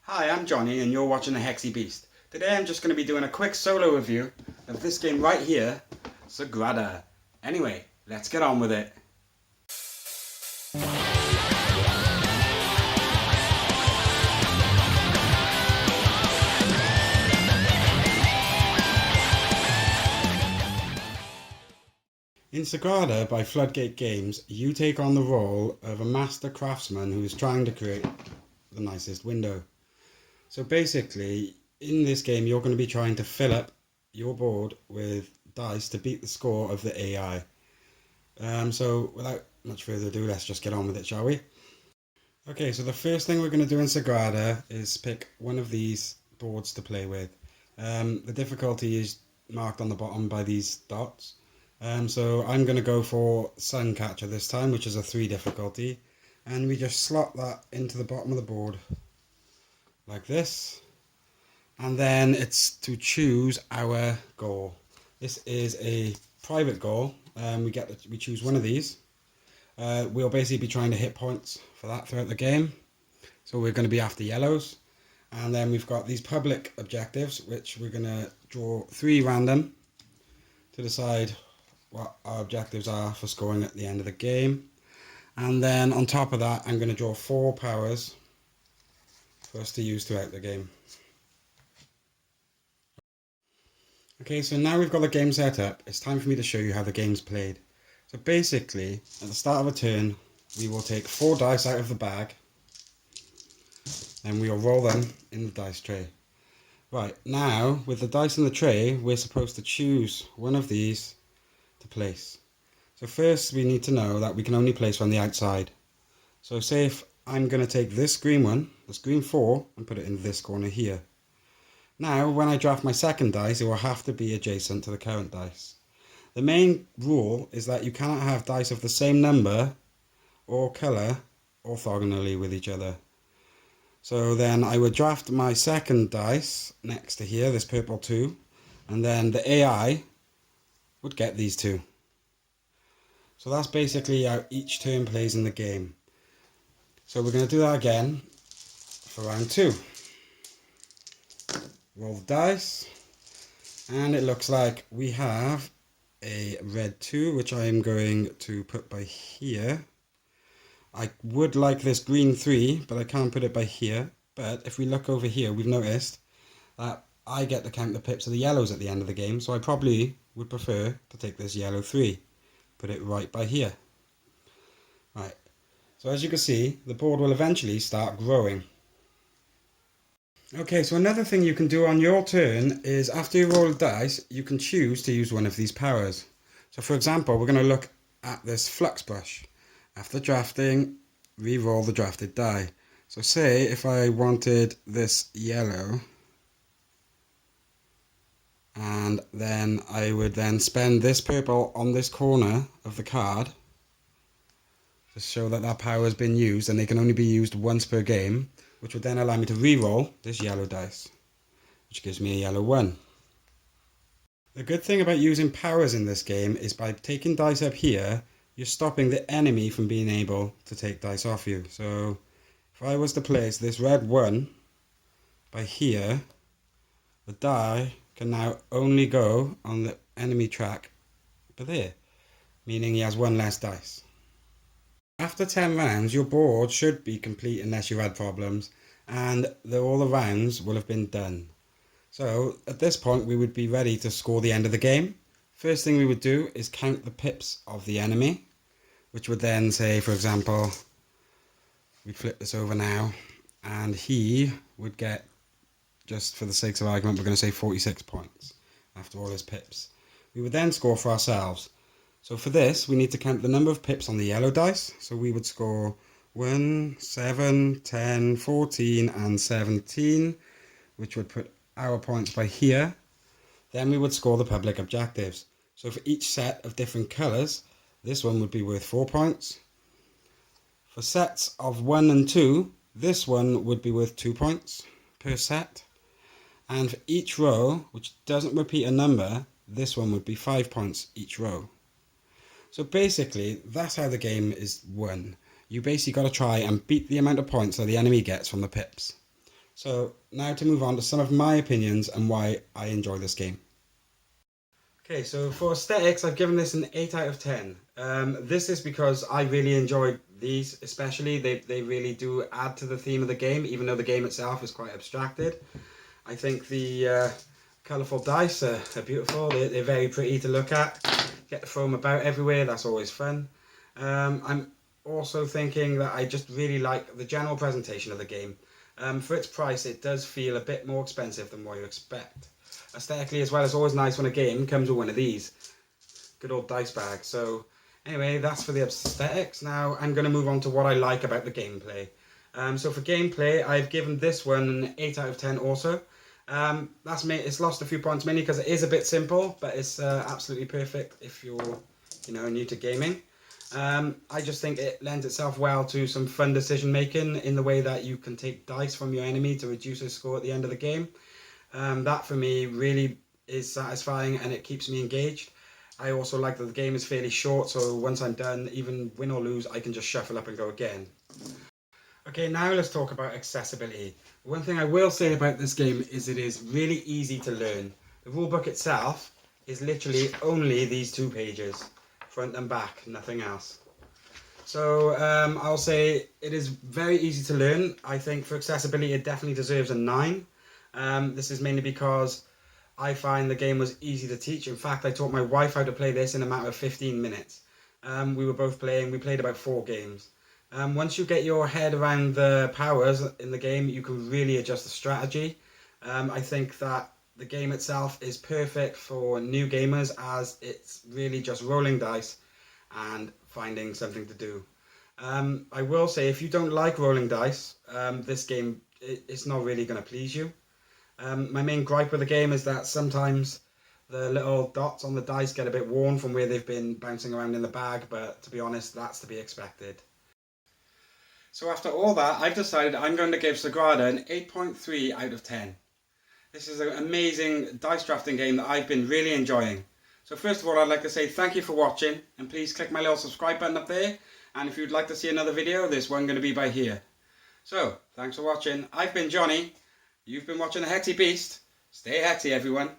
Hi, I'm Johnny and you're watching the Hexy Beast. Today I'm just going to be doing a quick solo review of this game right here, Sagrada. Anyway, let's get on with it. In Sagrada by Floodgate Games, you take on the role of a master craftsman who is trying to create the nicest window. So basically, in this game you're going to be trying to fill up your board with dice to beat the score of the AI. So without much further ado, let's just get on with it, shall we? Okay, so the first thing we're going to do in Sagrada is pick one of these boards to play with. The difficulty is marked on the bottom by these dots. So I'm going to go for Suncatcher this time, which is a 3 difficulty. And we just slot that into the bottom of the board like this. And then it's to choose our goal. This is a private goal. We choose one of these. We'll basically be trying to hit points for that throughout the game. So we're going to be after yellows. And then we've got these public objectives, which we're going to draw 3 random to decide what our objectives are for scoring at the end of the game. And then on top of that, I'm going to draw 4 powers for us to use throughout the game. Okay, so now we've got the game set up, it's time for me to show you how the game's played. So basically, at the start of a turn, we will take 4 dice out of the bag, and we will roll them in the dice tray. Right, now, with the dice in the tray, we're supposed to choose one of these to place. So first, we need to know that we can only place on the outside. So say if I'm going to take this green one, this green 4, and put it in this corner here. Now, when I draft my second dice, it will have to be adjacent to the current dice. The main rule is that you cannot have dice of the same number or colour orthogonally with each other. So then I would draft my second dice next to here, this purple 2, and then the AI would get these 2. So that's basically how each turn plays in the game. So we're going to do that again for round 2. Roll the dice, and it looks like we have a red 2, which I am going to put by here. I would like this green 3, but I can't put it by here. But if we look over here, we've noticed that I get to count the pips of the yellows at the end of the game, so I probably would prefer to take this yellow 3, put it right by here. Right, so as you can see, the board will eventually start growing. Okay, so another thing you can do on your turn is after you roll the dice, you can choose to use one of these powers. So for example, we're going to look at this flux brush. After drafting, re-roll the drafted die. So say if I wanted this yellow, and then I would then spend this purple on this corner of the card to show that that power has been used, and they can only be used once per game, which would then allow me to re-roll this yellow dice, which gives me a yellow 1. The good thing about using powers in this game is by taking dice up here, you're stopping the enemy from being able to take dice off you. So if I was to place this red 1 by here, the die can now only go on the enemy track by there, meaning he has 1 less dice. After 10 rounds, your board should be complete unless you had problems, and all the rounds will have been done. So at this point, we would be ready to score the end of the game. First thing we would do is count the pips of the enemy, which would then say, for example, we flip this over now, and he would get, just for the sake of argument, we're going to say 46 points after all his pips. We would then score for ourselves. So for this, we need to count the number of pips on the yellow dice. So we would score 1, 7, 10, 14, and 17, which would put our points by here. Then we would score the public objectives. So for each set of different colours, this one would be worth 4 points. For sets of 1 and 2, this one would be worth 2 points per set. And for each row, which doesn't repeat a number, this one would be 5 points each row. So basically, that's how the game is won. You basically got to try and beat the amount of points that the enemy gets from the pips. So now to move on to some of my opinions and why I enjoy this game. Okay, so for aesthetics, I've given this an 8 out of 10. This is because I really enjoyed these, especially. They really do add to the theme of the game, even though the game itself is quite abstracted. I think the colourful dice are beautiful. They're very pretty to look at. Get to throw them about everywhere, that's always fun. I'm also thinking that I just really like the general presentation of the game. For its price, it does feel a bit more expensive than what you expect. Aesthetically as well, it's always nice when a game comes with one of these. Good old dice bag. So anyway, that's for the aesthetics. Now I'm going to move on to what I like about the gameplay. So for gameplay, I've given this one an 8 out of 10 also. It's lost a few points mainly because it is a bit simple, but it's absolutely perfect if you're new to gaming. I just think it lends itself well to some fun decision making in the way that you can take dice from your enemy to reduce his score at the end of the game. That for me really is satisfying and it keeps me engaged. I also like that the game is fairly short, so once I'm done, even win or lose, I can just shuffle up and go again. Okay, now let's talk about accessibility. One thing I will say about this game is it is really easy to learn. The rulebook itself is literally only these 2 pages, front and back, nothing else. So I'll say it is very easy to learn. I think for accessibility it definitely deserves a 9. This is mainly because I find the game was easy to teach. In fact, I taught my wife how to play this in a matter of 15 minutes. We played about 4 games. Once you get your head around the powers in the game, you can really adjust the strategy. I think that the game itself is perfect for new gamers as it's really just rolling dice and finding something to do. I will say if you don't like rolling dice, this game it's not really going to please you. My main gripe with the game is that sometimes the little dots on the dice get a bit worn from where they've been bouncing around in the bag, but to be honest, that's to be expected. So after all that, I've decided I'm going to give Sagrada an 8.3 out of 10. This is an amazing dice drafting game that I've been really enjoying. So first of all, I'd like to say thank you for watching, and please click my little subscribe button up there. And if you'd like to see another video, there's one going to be by here. So, thanks for watching. I've been Johnny. You've been watching the Hexy Beast. Stay Hexy, everyone.